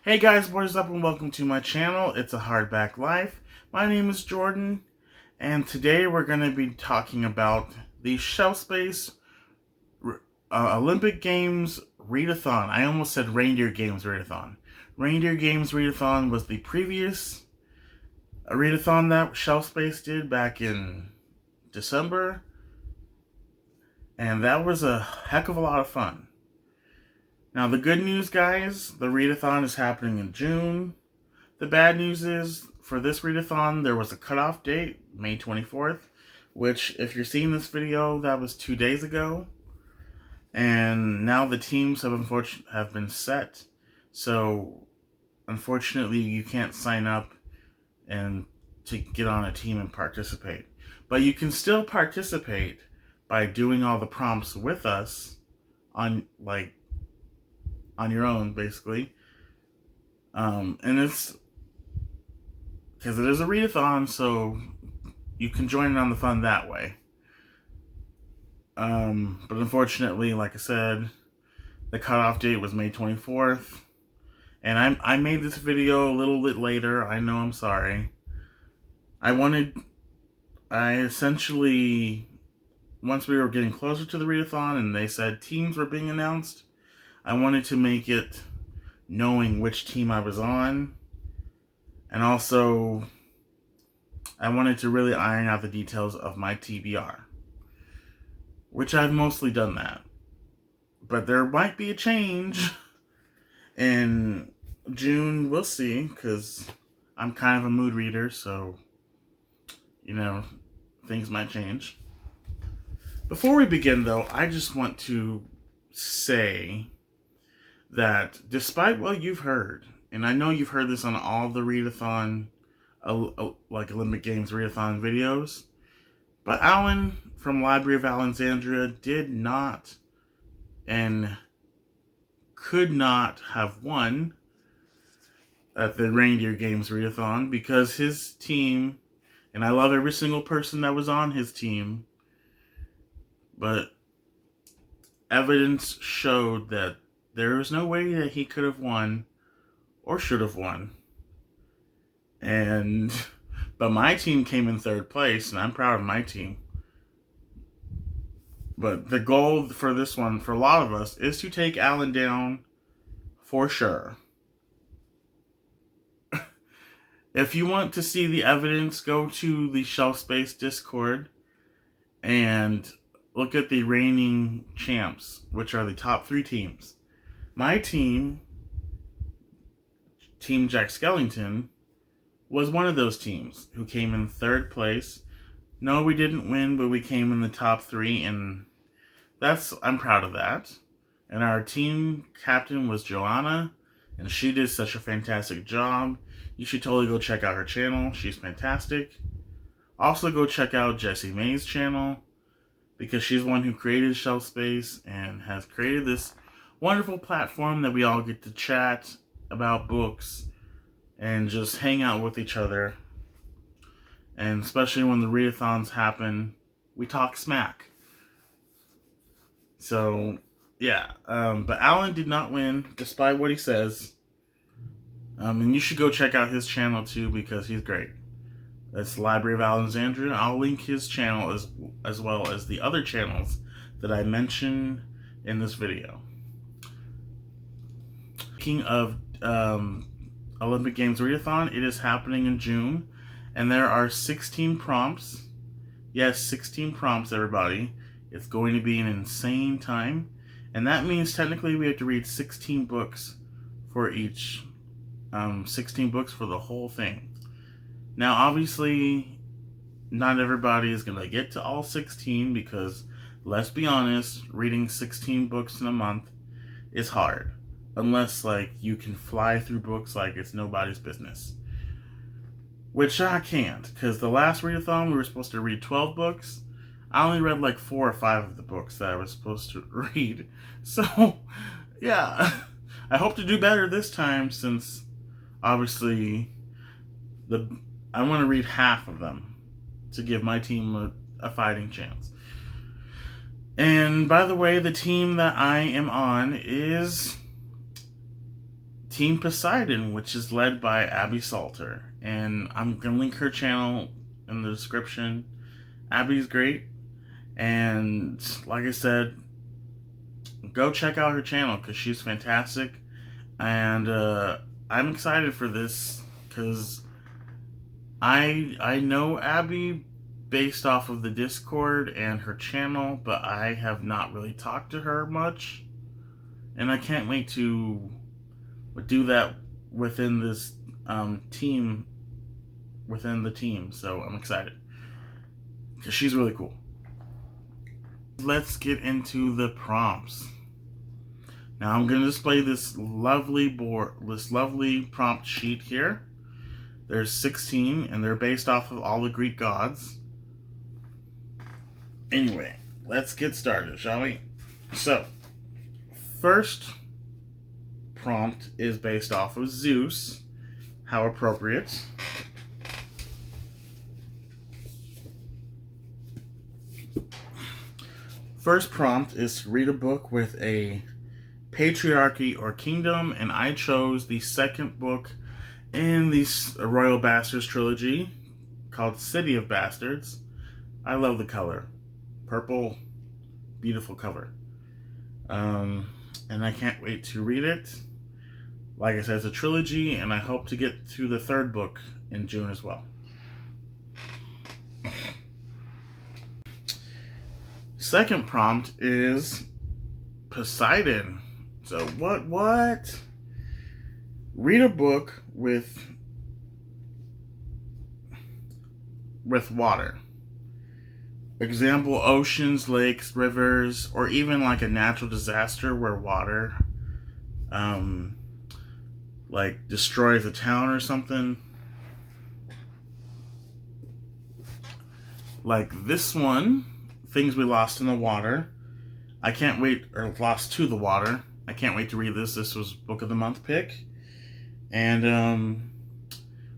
Hey guys, what is up and welcome to my channel. It's a Hardback Life. My name is Jordan, and today we're going to be talking about the Shelf Space Olympic Games Readathon. I almost said Reindeer Games Readathon. Reindeer Games Readathon was the previous readathon that Shelf Space did back in December, and that was a heck of a lot of fun. Now, the good news, guys, the readathon is happening in June. The bad news is, for this readathon, there was a cutoff date, May 24th, which, if you're seeing this video, that was 2 days ago. And now the teams have been set, so unfortunately you can't sign up and to get on a team and participate. But you can still participate by doing all the prompts with us on your own, basically. And it's because it is a readathon, so you can join in on the fun that way. But unfortunately, like I said, the cutoff date was May 24th. And I made this video a little bit later. I know, I'm sorry. I essentially, once we were getting closer to the readathon and they said teams were being announced, I wanted to make it knowing which team I was on. And also, I wanted to really iron out the details of my TBR, which I've mostly done that. But there might be a change in June. We'll see, because I'm kind of a mood reader, so, things might change. Before we begin, though, I just want to say that despite what you've heard, and I know you've heard this on all the readathon, like Olympic Games readathon videos, but Alan from Library of Allenxandra did not and could not have won at the Reindeer Games readathon because his team, and I love every single person that was on his team, but evidence showed that there was no way that he could have won or should have won. But my team came in third place, and I'm proud of my team. But the goal for this one, for a lot of us, is to take Alan down for sure. If you want to see the evidence, go to the Shelf Space Discord and look at the reigning champs, which are the top 3 teams. My team, Team Jack Skellington, was one of those teams who came in third place. No, we didn't win, but we came in the top 3, and I'm proud of that. And our team captain was Johanna, and she did such a fantastic job. You should totally go check out her channel. She's fantastic. Also, go check out Jessie Mae's channel, because she's the one who created Shelf Space and has created this wonderful platform that we all get to chat about books and just hang out with each other. And especially when the readathons happen, we talk smack. So, yeah. But Alan did not win, despite what he says. And you should go check out his channel too, because he's great. That's Library of Allenxandra. I'll link his channel as well as the other channels that I mentioned in this video. Speaking of Olympic Games Readathon, it is happening in June, and there are 16 prompts. Yes, 16 prompts, everybody. It's going to be an insane time, and that means technically we have to read 16 books for each, 16 books for the whole thing. Now, obviously, not everybody is going to get to all 16 because, let's be honest, reading 16 books in a month is hard. Unless, you can fly through books like it's nobody's business. Which I can't, because the last readathon we were supposed to read 12 books. I only read 4 or 5 of the books that I was supposed to read. So, yeah. I hope to do better this time, since, obviously, I want to read half of them to give my team a fighting chance. And, by the way, the team that I am on is Team Poseidon, which is led by Abby Salter. And I'm going to link her channel in the description. Abby's great. And like I said, go check out her channel because she's fantastic. And I'm excited for this because I know Abby based off of the Discord and her channel, but I have not really talked to her much. And I can't wait to do that within this team, within the team. So I'm excited because she's really cool. Let's get into the prompts. Now I'm going to display this lovely prompt sheet here. There's 16, and they're based off of all the Greek gods. Anyway, let's get started, shall we? So, first prompt is based off of Zeus. How appropriate. First prompt is to read a book with a patriarchy or kingdom, and I chose the second book in the Royal Bastards trilogy called City of Bastards. I love the color. Purple, beautiful cover. And I can't wait to read it. Like I said, it's a trilogy, and I hope to get to the third book in June as well. Second prompt is Poseidon. So what? Read a book with water. Example, oceans, lakes, rivers, or even like a natural disaster where water like destroys a town or something. Like this one, Things We Lost in the Water. I can't wait, or Lost to the Water. I can't wait to read this. This was Book of the Month pick. And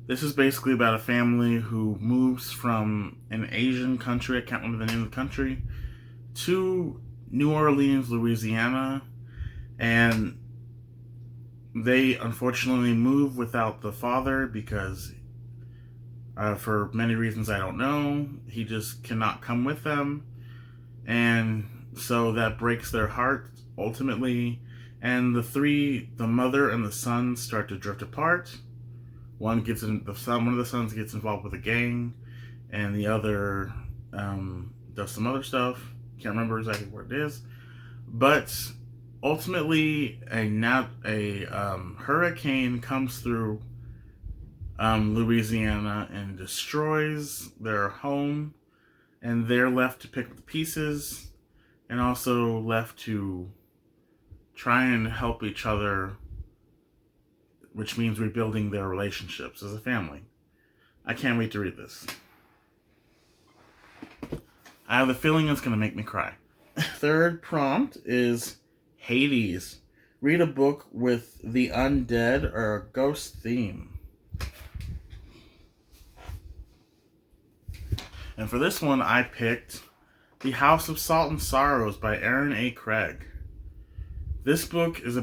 this is basically about a family who moves from an Asian country, I can't remember the name of the country, to New Orleans, Louisiana. And they unfortunately move without the father because, for many reasons I don't know, he just cannot come with them. And so that breaks their heart ultimately. And the mother and the son start to drift apart. One of the sons gets involved with a gang, and the other does some other stuff. Can't remember exactly what it is, but ultimately a hurricane comes through Louisiana and destroys their home, and they're left to pick up the pieces, and also left to try and help each other, which means rebuilding their relationships as a family. I can't wait to read this. I have a feeling it's going to make me cry. Third prompt is Hades. Read a book with the undead or a ghost theme. And for this one, I picked The House of Salt and Sorrows by Aaron A. Craig. This book is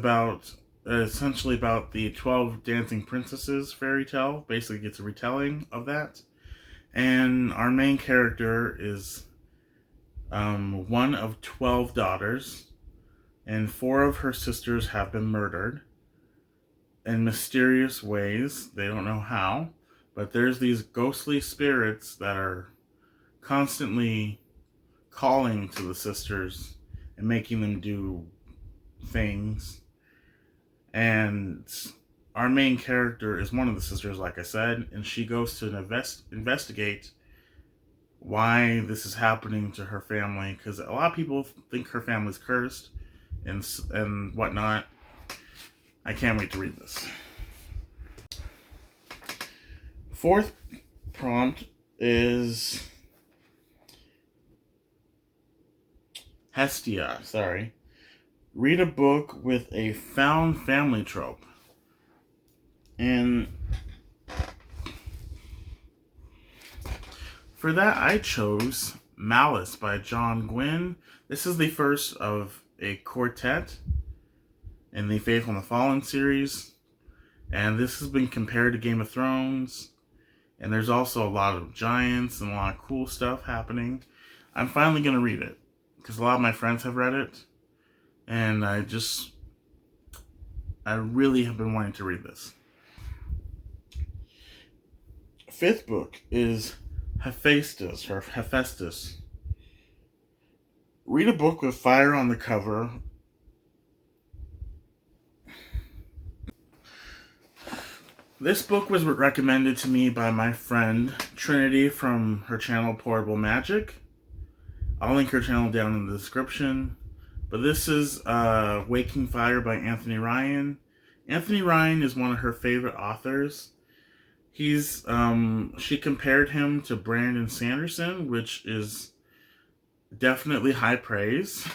essentially about the 12 Dancing Princesses fairy tale. Basically gets a retelling of that. And our main character is one of 12 daughters, and 4 of her sisters have been murdered in mysterious ways. They don't know how, but there's these ghostly spirits that are constantly calling to the sisters and making them do things. And our main character is one of the sisters, like I said, and she goes to investigate why this is happening to her family, because a lot of people think her family's cursed and whatnot. I can't wait to read this. Fourth prompt is Hestia. Read a book with a found family trope. And for that, I chose Malice by John Gwynne. This is the first of a quartet in the Faithful and the Fallen series. And this has been compared to Game of Thrones. And there's also a lot of giants and a lot of cool stuff happening. I'm finally going to read it because a lot of my friends have read it. And I really have been wanting to read this. Fifth book is Hephaestus. Read a book with fire on the cover. This book was recommended to me by my friend Trinity from her channel Portable Magic. I'll link her channel down in the description. But this is Waking Fire by Anthony Ryan. Anthony Ryan is one of her favorite authors. She compared him to Brandon Sanderson, which is definitely high praise,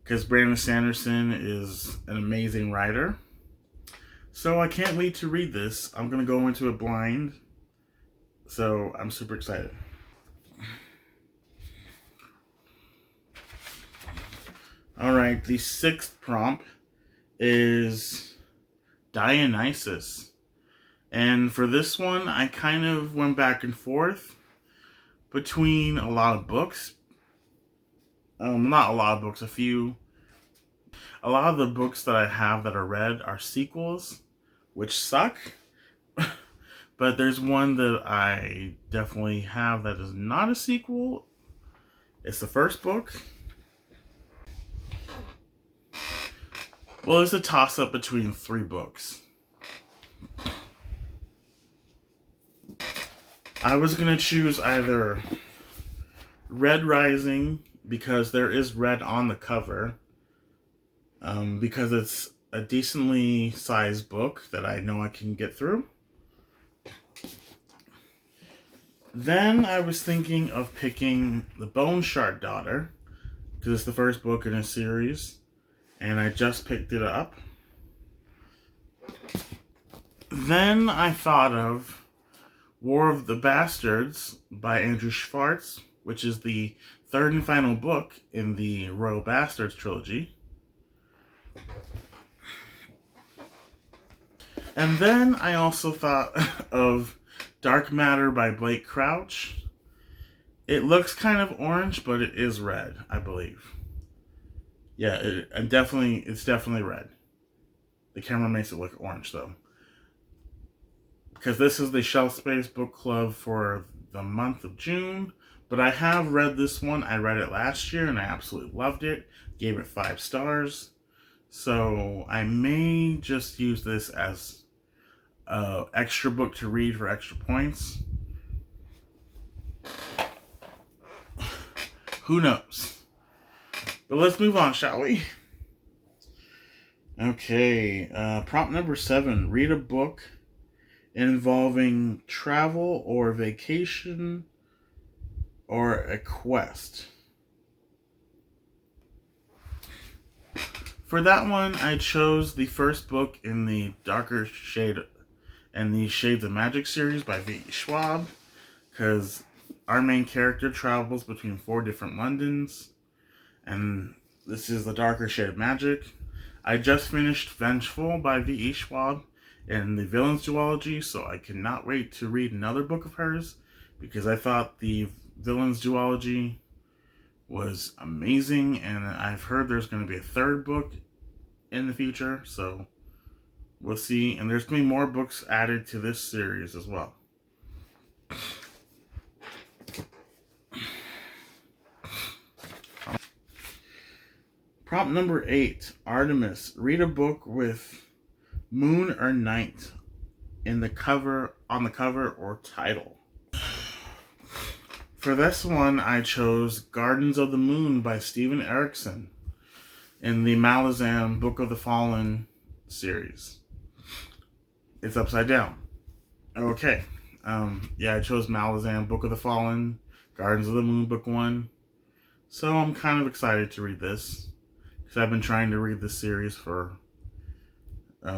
because Brandon Sanderson is an amazing writer. So I can't wait to read this. I'm going to go into it blind, so I'm super excited. Alright, the sixth prompt is Dionysus. And for this one, I kind of went back and forth between a lot of books. Not a lot of books, a few. A lot of the books that I have that are read are sequels, which suck. But there's one that I definitely have that is not a sequel. It's the first book. Well, it's a toss-up between three books. I was going to choose either Red Rising, because there is red on the cover, because it's a decently sized book that I know I can get through. Then I was thinking of picking The Bone Shard Daughter, because it's the first book in a series, and I just picked it up. Then I thought of War of the Bastards by Andrew Schwartz, which is the third and final book in the Royal Bastards trilogy. And then I also thought of Dark Matter by Blake Crouch. It looks kind of orange, but it is red, I believe. Yeah, it's definitely red. The camera makes it look orange, though. Because this is the Shelf Space Book Club for the month of June. But I have read this one. I read it last year, and I absolutely loved it. Gave it 5 stars. So I may just use this as an extra book to read for extra points. Who knows? But let's move on, shall we? Okay, prompt number 7. Read a book involving travel or vacation or a quest. For that one, I chose the first book in the Darker Shade and the Shades of Magic series by V.E. Schwab, because our main character travels between 4 different Londons, and this is the Darker Shade of Magic. I just finished Vengeful by V.E. Schwab in the Villains Duology, so I cannot wait to read another book of hers, because I thought the Villains Duology was amazing, and I've heard there's going to be a third book in the future, so we'll see. And there's going to be more books added to this series as well. Prompt number 8, Artemis. Read a book with moon or night on the cover or title. For this one, I chose Gardens of the Moon by Steven Erikson in the Malazan Book of the Fallen series. It's upside down. Okay. I chose Malazan Book of the Fallen, Gardens of the Moon Book 1. So I'm kind of excited to read this, because I've been trying to read this series for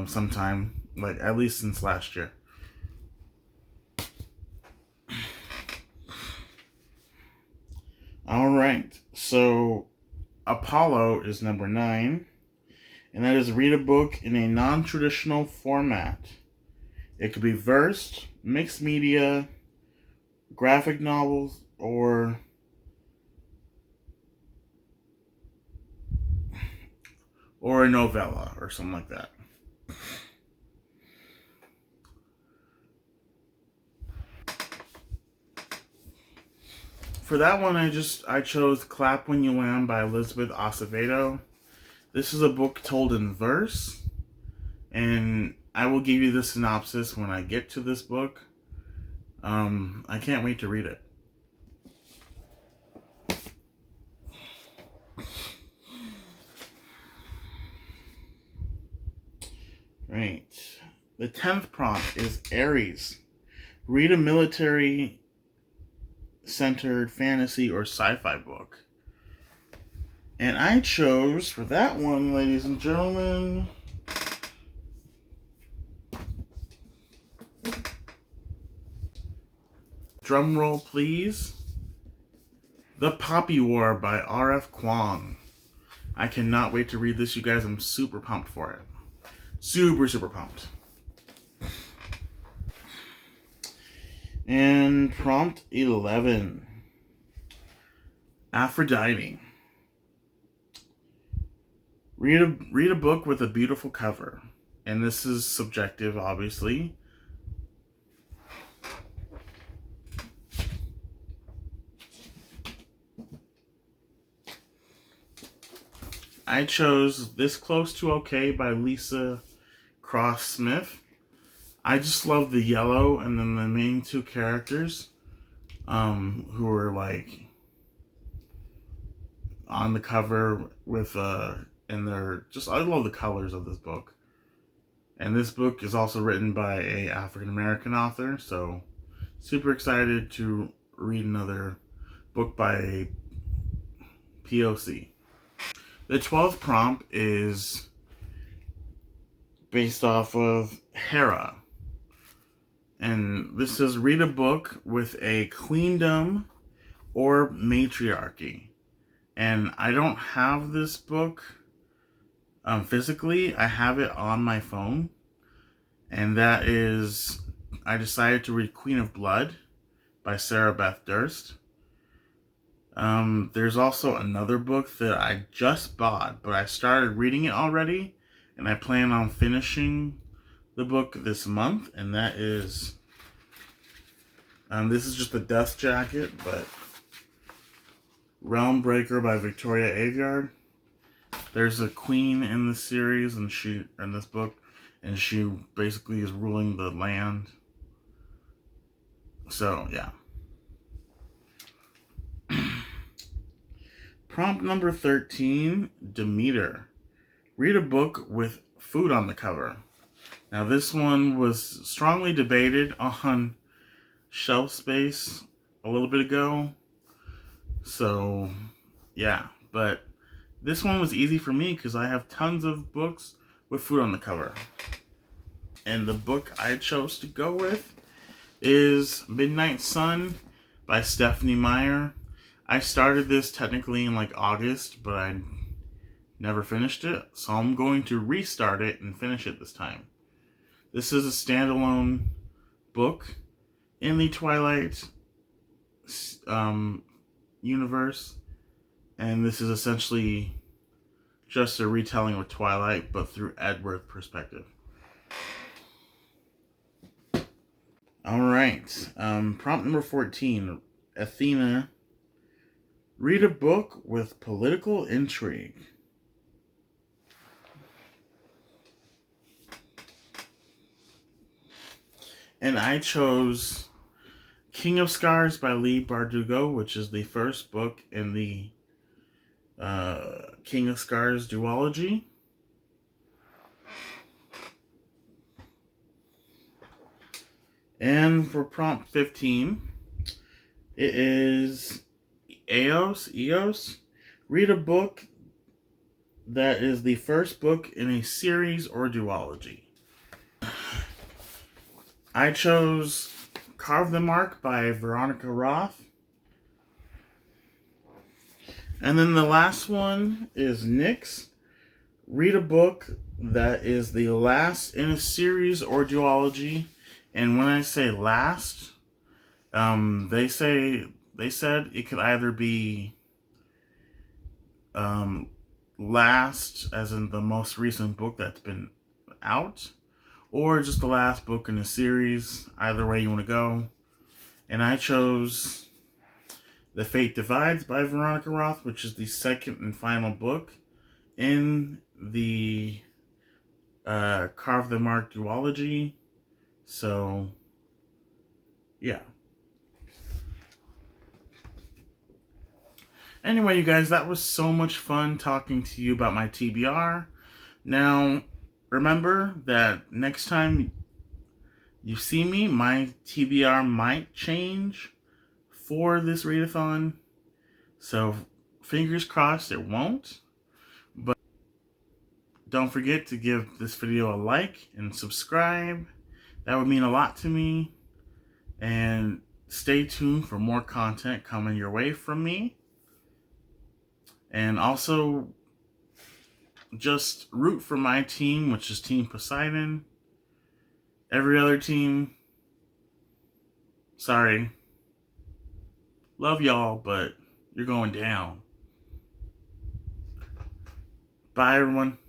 some time, like at least since last year. Alright, so Apollo is number 9, And that is read a book in a non-traditional format. It could be verse, mixed media, graphic novels, or a novella or something like that. For that one, I chose Clap When You Land by Elizabeth Acevedo. This is a book told in verse, and I will give you the synopsis when I get to this book. I can't wait to read it. Right. The 10th prompt is Aries. Read a military-centered fantasy or sci-fi book. And I chose, for that one, ladies and gentlemen, drum roll please, The Poppy War by R.F. Kuang. I cannot wait to read this, you guys. I'm super pumped for it. Super, super pumped. And prompt 11. Aphrodite. Read a book with a beautiful cover. And this is subjective, obviously. I chose This Close to Okay by Lisa Cross Smith. I just love the yellow and then the main two characters who are like on the cover with and they're just, I love the colors of this book. And this book is also written by a African American author, so super excited to read another book by a POC. The 12th prompt is based off of Hera. And this says, read a book with a queendom or matriarchy. And I don't have this book physically. I have it on my phone. And that is, I decided to read Queen of Blood by Sarah Beth Durst. There's also another book that I just bought, but I started reading it already, and I plan on finishing the book this month, and that is, this is just a dust jacket, but Realm Breaker by Victoria Aveyard. There's a queen in the series, and in this book, and she basically is ruling the land. So, yeah. Prompt number 13, Demeter. Read a book with food on the cover. Now, this one was strongly debated on Shelf Space a little bit ago. So, yeah. But this one was easy for me because I have tons of books with food on the cover. And the book I chose to go with is Midnight Sun by Stephanie Meyer. I started this technically in like August, but I never finished it. So I'm going to restart it and finish it this time. This is a standalone book in the Twilight universe. And this is essentially just a retelling of Twilight, but through Edward's perspective. Alright, prompt number 14, Athena. Read a book with political intrigue. And I chose King of Scars by Leigh Bardugo, which is the first book in the King of Scars duology. And for prompt 15, it is Eos. Read a book that is the first book in a series or duology. I chose Carve the Mark by Veronica Roth. And then the last one is Nyx. read a book that is the last in a series or duology. And when I say last, they said it could either be last, as in the most recent book that's been out, or just the last book in the series. Either way you want to go. And I chose The Fate Divides by Veronica Roth, which is the second and final book in the Carve the Mark duology. So, yeah. Anyway, you guys, that was so much fun talking to you about my TBR. Now, remember that next time you see me, my TBR might change for this readathon. So, fingers crossed it won't. But don't forget to give this video a like and subscribe. That would mean a lot to me. And stay tuned for more content coming your way from me. And also, just root for my team, which is Team Poseidon. Every other team, sorry. Love y'all, but you're going down. Bye, everyone.